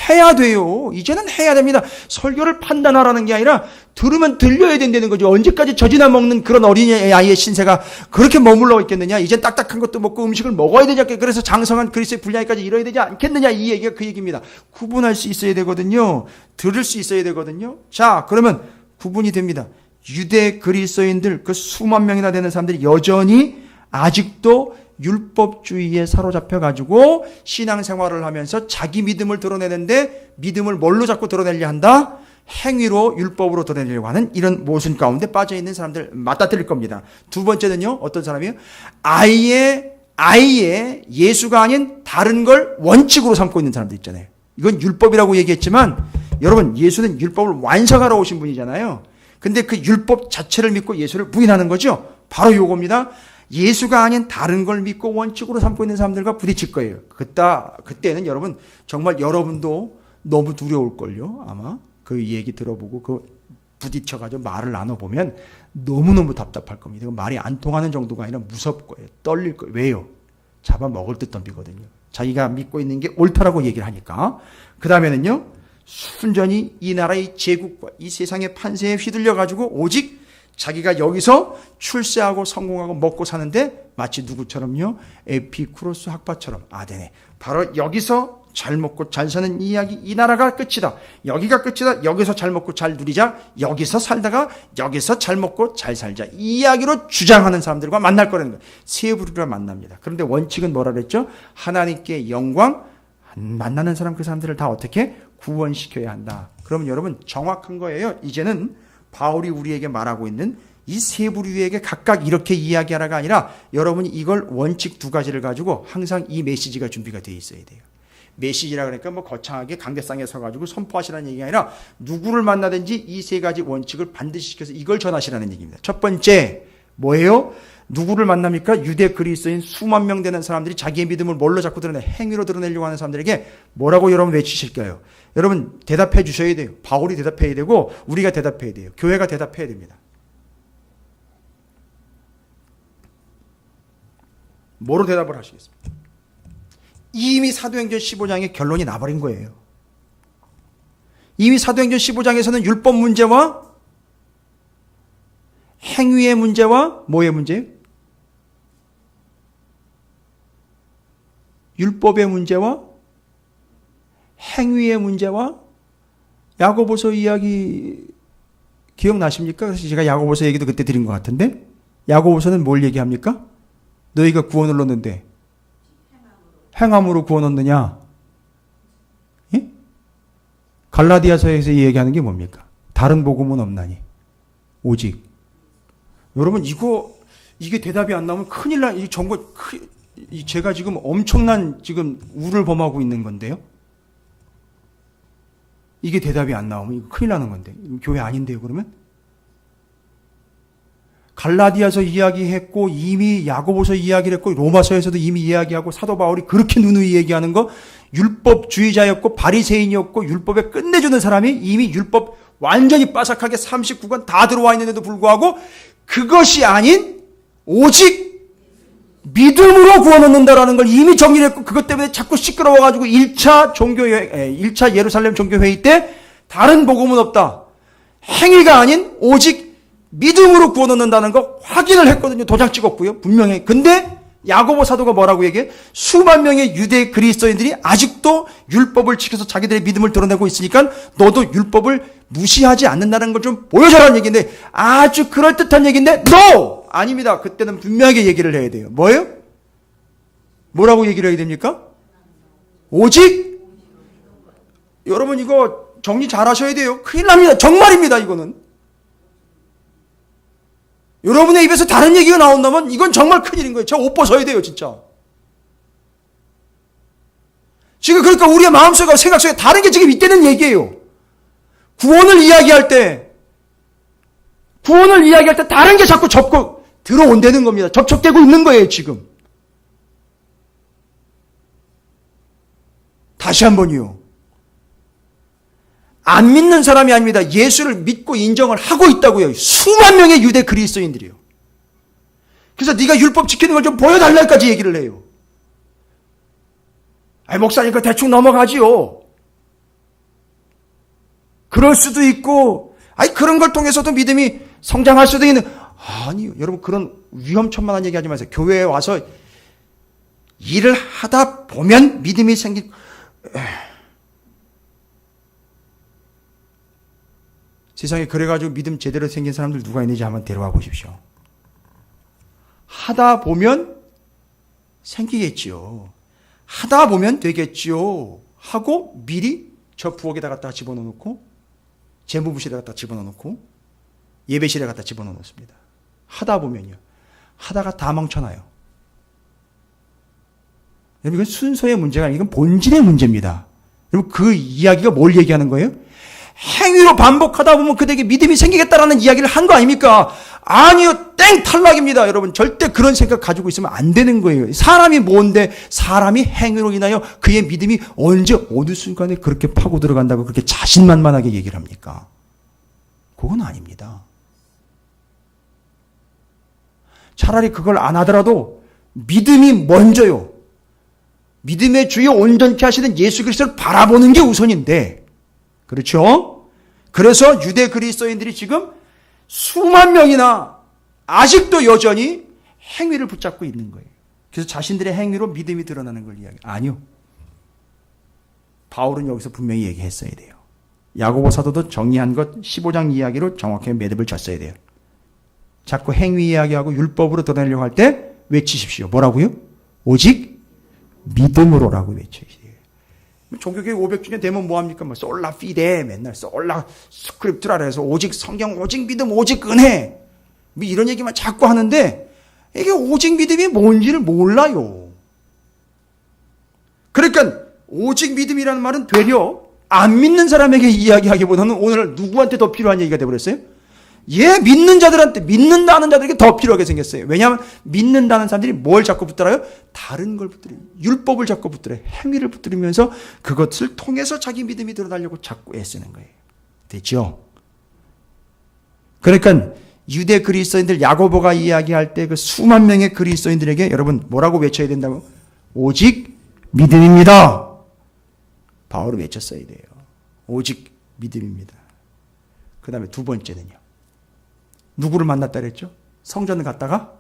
해야 돼요. 이제는 해야 됩니다. 설교를 판단하라는 게 아니라 들으면 들려야 된다는 거죠. 언제까지 젖이나 먹는 그런 어린아이의 신세가 그렇게 머물러 있겠느냐. 이젠 딱딱한 것도 먹고 음식을 먹어야 되지 않겠냐. 그래서 장성한 그리스도의 분량까지 이뤄야 되지 않겠느냐. 이 얘기가 그 얘기입니다. 구분할 수 있어야 되거든요. 들을 수 있어야 되거든요. 자, 그러면 구분이 됩니다. 유대 그리스도인들 그 수만 명이나 되는 사람들이 여전히 아직도 율법주의에 사로잡혀가지고 신앙생활을 하면서 자기 믿음을 드러내는데, 믿음을 뭘로 자꾸 드러내려 한다? 행위로, 율법으로 드러내려고 하는 이런 모순 가운데 빠져있는 사람들 맞닥뜨릴 겁니다. 두 번째는요, 어떤 사람이에요? 아예 예수가 아닌 다른 걸 원칙으로 삼고 있는 사람들 있잖아요. 이건 율법이라고 얘기했지만 여러분 예수는 율법을 완성하러 오신 분이잖아요. 근데 그 율법 자체를 믿고 예수를 부인하는 거죠. 바로 요겁니다. 예수가 아닌 다른 걸 믿고 원칙으로 삼고 있는 사람들과 부딪힐 거예요. 그때는 여러분 정말 여러분도 너무 두려울걸요. 아마 그 얘기 들어보고 그 부딪혀가지고 말을 나눠보면 너무너무 답답할 겁니다. 말이 안 통하는 정도가 아니라 무섭을 거예요. 떨릴 거예요. 왜요? 잡아먹을 듯 덤비거든요. 자기가 믿고 있는 게 옳다라고 얘기를 하니까. 그 다음에는요, 순전히 이 나라의 제국과 이 세상의 판세에 휘둘려가지고 오직 자기가 여기서 출세하고 성공하고 먹고 사는데 마치 누구처럼요? 에피쿠로스 학파처럼 아데네. 바로 여기서 잘 먹고 잘 사는 이야기, 이 나라가 끝이다. 여기가 끝이다. 여기서 잘 먹고 잘 누리자. 여기서 살다가 여기서 잘 먹고 잘 살자. 이 이야기로 주장하는 사람들과 만날 거라는 거예요. 세 부류를 만납니다. 그런데 원칙은 뭐라 그랬죠? 하나님께 영광, 만나는 사람 그 사람들을 다 어떻게 구원시켜야 한다. 그러면 여러분 정확한 거예요. 이제는 바울이 우리에게 말하고 있는 이 세 부류에게 각각 이렇게 이야기하라가 아니라 여러분이 이걸 원칙 두 가지를 가지고 항상 이 메시지가 준비가 되어 있어야 돼요. 메시지라 그러니까 뭐 거창하게 강대상에 서가지고 선포하시라는 얘기가 아니라 누구를 만나든지 이 세 가지 원칙을 반드시 시켜서 이걸 전하시라는 얘기입니다. 첫 번째 뭐예요? 누구를 만납니까? 유대 그리스도인 수만 명 되는 사람들이 자기의 믿음을 뭘로 자꾸 드러내? 행위로 드러내려고 하는 사람들에게 뭐라고 여러분 외치실까요? 여러분 대답해 주셔야 돼요. 바울이 대답해야 되고 우리가 대답해야 돼요. 교회가 대답해야 됩니다. 뭐로 대답을 하시겠습니까? 이미 사도행전 15장의 결론이 나버린 거예요. 이미 사도행전 15장에서는 율법 문제와 행위의 문제와 뭐의 문제예요? 율법의 문제와 행위의 문제와 야고보서 이야기 기억나십니까? 그래서 제가 야고보서 얘기도 그때 드린 것 같은데 야고보서는 뭘 얘기합니까? 너희가 구원을 얻는데 행함으로 구원 얻느냐? 예? 갈라디아서에서 얘기하는 게 뭡니까? 다른 복음은 없나니 오직. 여러분 이게 대답이 안 나오면 큰일 나. 이 정말 제가 지금 엄청난 지금 우를 범하고 있는 건데요. 이게 대답이 안 나오면 이거 큰일 나는 건데. 교회 아닌데요, 그러면? 갈라디아서 이야기했고 이미 야고보서 이야기를 했고 로마서에서도 이미 이야기하고 사도 바울이 그렇게 누누이 얘기하는 거 율법주의자였고 바리새인이었고 율법에 끝내주는 사람이 이미 율법 완전히 빠삭하게 39권 다 들어와 있는데도 불구하고 그것이 아닌 오직 믿음으로 구원 얻는다라는 걸 이미 정리를 했고 그것 때문에 자꾸 시끄러워가지고 1차 예루살렘 종교회의 때 다른 복음은 없다. 행위가 아닌 오직 믿음으로 구원 얻는다는 거 확인을 했거든요. 도장 찍었고요. 분명히. 근데 야고보 사도가 뭐라고 얘기해? 수만 명의 유대 그리스도인들이 아직도 율법을 지켜서 자기들의 믿음을 드러내고 있으니까 너도 율법을 무시하지 않는다는 걸 좀 보여줘라는 얘기인데 아주 그럴듯한 얘기인데 NO! 아닙니다. 그때는 분명하게 얘기를 해야 돼요. 뭐예요? 뭐라고 얘기를 해야 됩니까? 오직 여러분 이거 정리 잘 하셔야 돼요. 큰일 납니다. 정말입니다. 이거는. 여러분의 입에서 다른 얘기가 나온다면 이건 정말 큰일인 거예요. 저 옷 벗어야 돼요, 진짜. 지금 그러니까 우리의 마음속과 생각 속에 다른 게 지금 있다는 얘기예요. 구원을 이야기할 때 다른 게 자꾸 들어온다는 겁니다. 접촉되고 있는 거예요, 지금. 다시 한번요. 안 믿는 사람이 아닙니다. 예수를 믿고 인정을 하고 있다고요. 수만 명의 유대 그리스도인들이요. 그래서 네가 율법 지키는 걸 좀 보여달라까지 얘기를 해요. 목사님 그 대충 넘어가지요. 그럴 수도 있고 그런 걸 통해서도 믿음이 성장할 수도 있는. 아니요. 여러분 그런 위험천만한 얘기하지 마세요. 교회에 와서 일을 하다 보면 믿음이 세상에 그래가지고 믿음 제대로 생긴 사람들 누가 있는지 한번 데려와 보십시오. 하다 보면 생기겠지요. 하다 보면 되겠지요. 하고 미리 저 부엌에다 갖다 집어넣고 재무부실에 갖다 집어넣고 예배실에 갖다 집어넣습니다. 하다 보면요. 하다가 다 멈춰나요. 여러분 이건 순서의 문제가 아니고 이건 본질의 문제입니다. 여러분 그 이야기가 뭘 얘기하는 거예요? 행위로 반복하다 보면 그들에게 믿음이 생기겠다라는 이야기를 한 거 아닙니까? 아니요, 땡, 탈락입니다. 여러분, 절대 그런 생각 가지고 있으면 안 되는 거예요. 사람이 뭔데 사람이 행위로 인하여 그의 믿음이 언제 어느 순간에 그렇게 파고 들어간다고 그렇게 자신만만하게 얘기를 합니까? 그건 아닙니다. 차라리 그걸 안 하더라도 믿음이 먼저요. 믿음의 주요 온전케 하시는 예수 그리스도를 바라보는 게 우선인데, 그렇죠? 그래서 유대 그리스도인들이 지금 수만 명이나 아직도 여전히 행위를 붙잡고 있는 거예요. 그래서 자신들의 행위로 믿음이 드러나는 걸 이야기해요. 아니요. 바울은 여기서 분명히 얘기했어야 돼요. 야고보 사도도 정리한 것 15장 이야기로 정확하게 매듭을 졌어야 돼요. 자꾸 행위 이야기하고 율법으로 드러내려고 할 때 외치십시오. 뭐라고요? 오직 믿음으로라고 외쳐야 돼요. 종교교회 500주년 되면 뭐합니까? 뭐 솔라 피데 맨날 솔라 스크립트라 해서 오직 성경, 오직 믿음, 오직 은혜 뭐 이런 얘기만 자꾸 하는데 이게 오직 믿음이 뭔지를 몰라요. 그러니까 오직 믿음이라는 말은 되려 안 믿는 사람에게 이야기하기보다는 오늘 누구한테 더 필요한 얘기가 되어버렸어요? 믿는 자들한테, 믿는다는 자들에게 더 필요하게 생겼어요. 왜냐하면 믿는다는 사람들이 뭘 자꾸 붙들어요? 다른 걸 붙들어요. 율법을 자꾸 붙들어요. 행위를 붙들면서 그것을 통해서 자기 믿음이 드러나려고 자꾸 애쓰는 거예요. 됐죠? 그러니까 유대 그리스도인들 야고보가 이야기할 때 그 수만 명의 그리스도인들에게 여러분 뭐라고 외쳐야 된다고? 오직 믿음입니다. 바울은 외쳤어야 돼요. 오직 믿음입니다. 그 다음에 두 번째는요. 누구를 만났다 그랬죠? 성전을 갔다가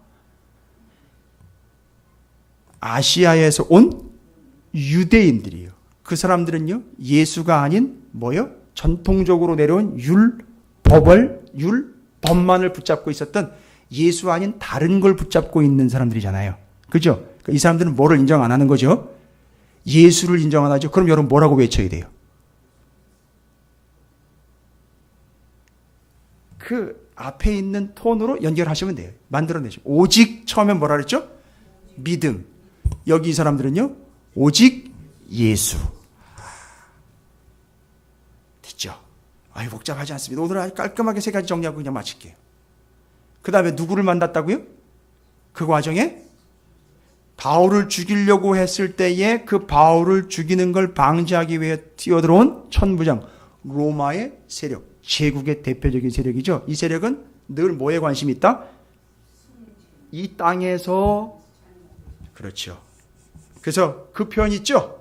아시아에서 온 유대인들이요. 그 사람들은요. 예수가 아닌 뭐요? 전통적으로 내려온 율법만을 붙잡고 있었던 예수 아닌 다른 걸 붙잡고 있는 사람들이잖아요. 그죠? 그러니까 이 사람들은 뭐를 인정 안 하는 거죠? 예수를 인정 안 하죠. 그럼 여러분 뭐라고 외쳐야 돼요? 그 앞에 있는 톤으로 연결하시면 돼요. 만들어내시면. 오직 처음에 뭐라 그랬죠? 믿음. 여기 이 사람들은요. 오직 예수. 됐죠? 아유 복잡하지 않습니다. 오늘 아주 깔끔하게 세 가지 정리하고 그냥 마칠게요. 그 다음에 누구를 만났다고요? 그 과정에 바울을 죽이려고 했을 때에 그 바울을 죽이는 걸 방지하기 위해 뛰어들어온 천부장 로마의 세력. 제국의 대표적인 세력이죠. 이 세력은 늘 뭐에 관심이 있다? 이 땅에서 그렇죠. 그래서 그 표현 있죠?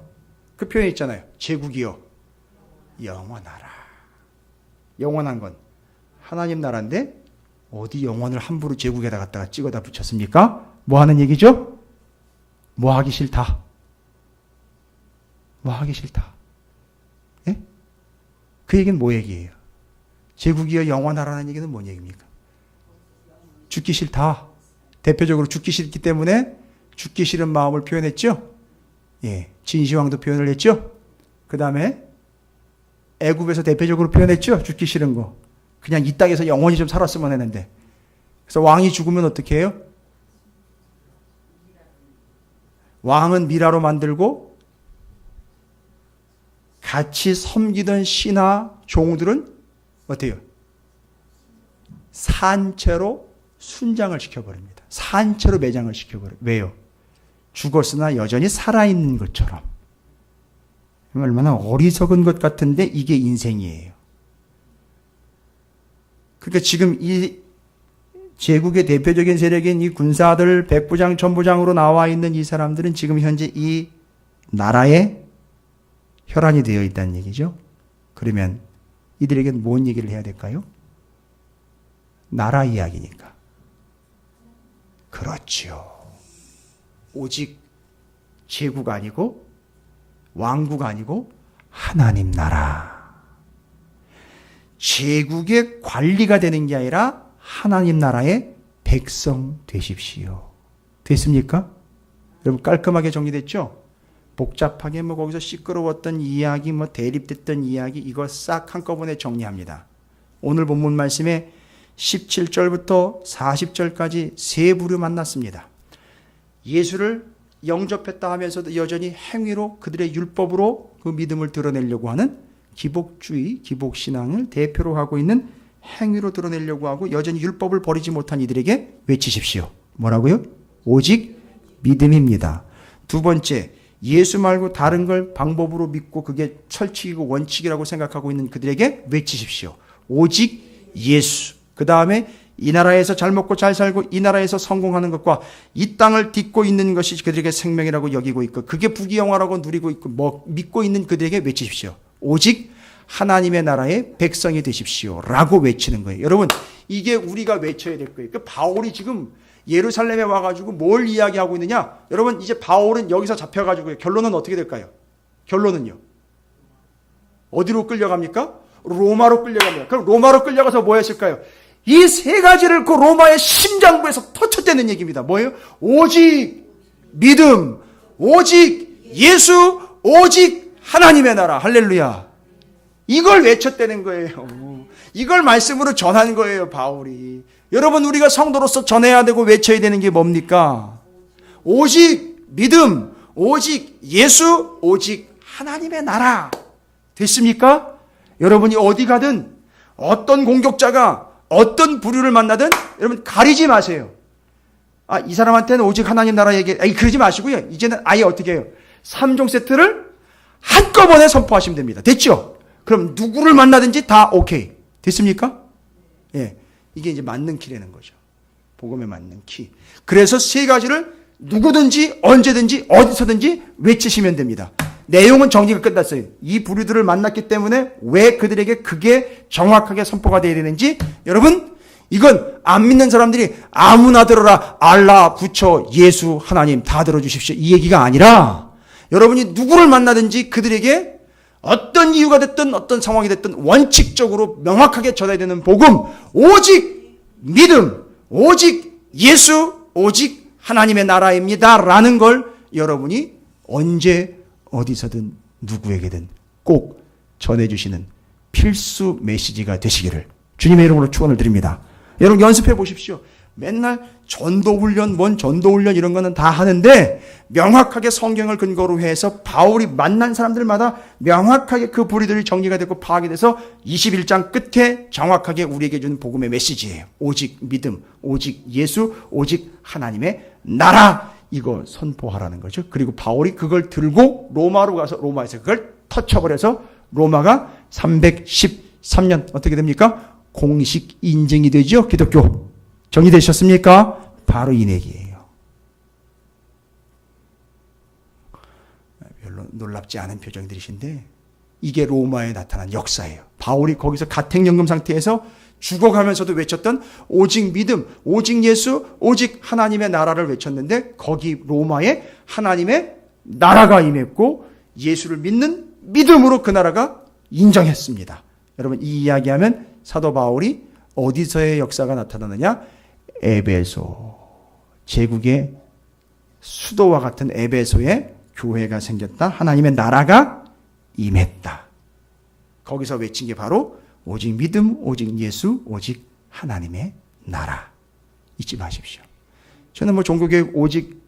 그 표현 있잖아요. 제국이요. 영원하라. 영원한 건 하나님 나라인데 어디 영원을 함부로 제국에다 갖다가 찍어다 붙였습니까? 뭐 하는 얘기죠? 뭐 하기 싫다. 뭐 하기 싫다. 예? 그 얘기는 뭐 얘기예요? 제국이여 영원하라는 얘기는 뭔 얘기입니까? 죽기 싫다. 대표적으로 죽기 싫기 때문에 죽기 싫은 마음을 표현했죠. 예, 진시황도 표현을 했죠. 그 다음에 애굽에서 대표적으로 표현했죠. 죽기 싫은 거. 그냥 이 땅에서 영원히 좀 살았으면 했는데. 그래서 왕이 죽으면 어떻게 해요? 왕은 미라로 만들고 같이 섬기던 신하 종들은 어때요? 산채로 순장을 시켜버립니다. 산채로 매장을 시켜버려요. 왜요? 죽었으나 여전히 살아있는 것처럼. 얼마나 어리석은 것 같은데 이게 인생이에요. 그러니까 지금 이 제국의 대표적인 세력인 이 군사들 백부장, 천부장으로 나와 있는 이 사람들은 지금 현재 이 나라의 혈안이 되어 있다는 얘기죠. 그러면 이들에게는 뭔 얘기를 해야 될까요? 나라 이야기니까. 그렇죠. 오직 제국 아니고 왕국 아니고 하나님 나라. 제국의 관리가 되는 게 아니라 하나님 나라의 백성 되십시오. 됐습니까? 여러분 깔끔하게 정리됐죠? 복잡하게 뭐 거기서 시끄러웠던 이야기, 뭐 대립됐던 이야기 이거 싹 한꺼번에 정리합니다. 오늘 본문 말씀에 17절부터 40절까지 세 부류 만났습니다. 예수를 영접했다 하면서도 여전히 행위로 그들의 율법으로 그 믿음을 드러내려고 하는 기복주의, 기복신앙을 대표로 하고 있는 행위로 드러내려고 하고 여전히 율법을 버리지 못한 이들에게 외치십시오. 뭐라고요? 오직 믿음입니다. 두 번째, 예수 말고 다른 걸 방법으로 믿고 그게 철칙이고 원칙이라고 생각하고 있는 그들에게 외치십시오. 오직 예수. 그 다음에 이 나라에서 잘 먹고 잘 살고 이 나라에서 성공하는 것과 이 땅을 딛고 있는 것이 그들에게 생명이라고 여기고 있고 그게 부귀영화라고 누리고 있고 믿고 있는 그들에게 외치십시오. 오직 하나님의 나라의 백성이 되십시오 라고 외치는 거예요. 여러분, 이게 우리가 외쳐야 될 거예요. 그 바울이 지금 예루살렘에 와가지고 뭘 이야기하고 있느냐? 여러분, 이제 바울은 여기서 잡혀가지고 결론은 어떻게 될까요? 결론은요, 어디로 끌려갑니까? 로마로 끌려갑니다. 그럼 로마로 끌려가서 뭐 했을까요? 이 세 가지를 그 로마의 심장부에서 터쳤다는 얘기입니다. 뭐예요? 오직 믿음, 오직 예수, 오직 하나님의 나라. 할렐루야. 이걸 외쳤다는 거예요. 이걸 말씀으로 전한 거예요, 바울이. 여러분, 우리가 성도로서 전해야 되고 외쳐야 되는 게 뭡니까? 오직 믿음, 오직 예수, 오직 하나님의 나라. 됐습니까? 여러분이 어디 가든 어떤 공격자가 어떤 부류를 만나든 여러분 가리지 마세요. 이 사람한테는 오직 하나님 나라 얘기, 그러지 마시고요. 이제는 아예 어떻게 해요? 3종 세트를 한꺼번에 선포하시면 됩니다. 됐죠? 그럼 누구를 만나든지 다 오케이. 됐습니까? 예. 이게 이제 맞는 키라는 거죠. 복음에 맞는 키. 그래서 세 가지를 누구든지 언제든지 어디서든지 외치시면 됩니다. 내용은 정리가 끝났어요. 이 부류들을 만났기 때문에 왜 그들에게 그게 정확하게 선포가 되어야 되는지 여러분, 이건 안 믿는 사람들이 아무나 들어라, 알라, 부처, 예수, 하나님 다 들어주십시오, 이 얘기가 아니라 여러분이 누구를 만나든지 그들에게 어떤 이유가 됐든 어떤 상황이 됐든 원칙적으로 명확하게 전해야 되는 복음, 오직 믿음, 오직 예수, 오직 하나님의 나라입니다 라는 걸 여러분이 언제 어디서든 누구에게든 꼭 전해주시는 필수 메시지가 되시기를 주님의 이름으로 축원을 드립니다. 여러분, 연습해 보십시오. 맨날 전도훈련, 전도훈련 이런 거는 다 하는데 명확하게 성경을 근거로 해서 바울이 만난 사람들마다 명확하게 그 부류들이 정리가 되고 파악이 돼서 21장 끝에 정확하게 우리에게 주는 복음의 메시지예요. 오직 믿음, 오직 예수, 오직 하나님의 나라, 이거 선포하라는 거죠. 그리고 바울이 그걸 들고 로마로 가서 로마에서 그걸 터쳐버려서 로마가 313년 어떻게 됩니까? 공식 인정이 되죠. 기독교. 정리되셨습니까? 바로 이 얘기예요. 별로 놀랍지 않은 표정들이신데 이게 로마에 나타난 역사예요. 바울이 거기서 가택연금 상태에서 죽어가면서도 외쳤던 오직 믿음, 오직 예수, 오직 하나님의 나라를 외쳤는데 거기 로마에 하나님의 나라가 임했고 예수를 믿는 믿음으로 그 나라가 인정했습니다. 여러분, 이 이야기하면 사도 바울이 어디서의 역사가 나타나느냐? 에베소, 제국의 수도와 같은 에베소에 교회가 생겼다. 하나님의 나라가 임했다. 거기서 외친 게 바로 오직 믿음, 오직 예수, 오직 하나님의 나라. 잊지 마십시오. 저는 종교개혁 오직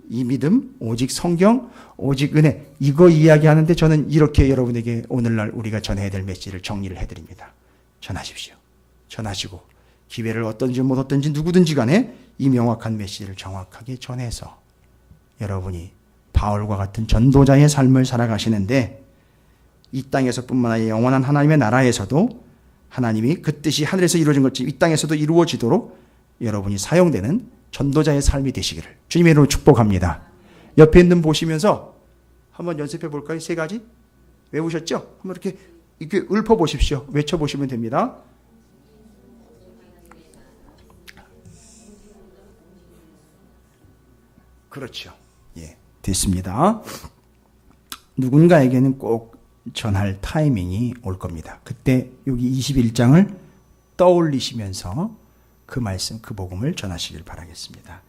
이 믿음, 오직 성경, 오직 은혜, 이거 이야기하는데 저는 이렇게 여러분에게 오늘날 우리가 전해야 될 메시지를 정리를 해드립니다. 전하십시오. 전하시고 기회를 얻든지 못 얻든지 누구든지 간에 이 명확한 메시지를 정확하게 전해서 여러분이 바울과 같은 전도자의 삶을 살아가시는데 이 땅에서뿐만 아니라 영원한 하나님의 나라에서도 하나님이 그 뜻이 하늘에서 이루어진 것처럼 이 땅에서도 이루어지도록 여러분이 사용되는 전도자의 삶이 되시기를 주님의 이름으로 축복합니다. 옆에 있는 분 보시면서 한번 연습해 볼까요? 세 가지 외우셨죠? 한번 이렇게 읊어보십시오. 외쳐보시면 됩니다. 그렇죠. 예, 됐습니다. 누군가에게는 꼭 전할 타이밍이 올 겁니다. 그때 여기 21장을 떠올리시면서 그 말씀, 그 복음을 전하시길 바라겠습니다.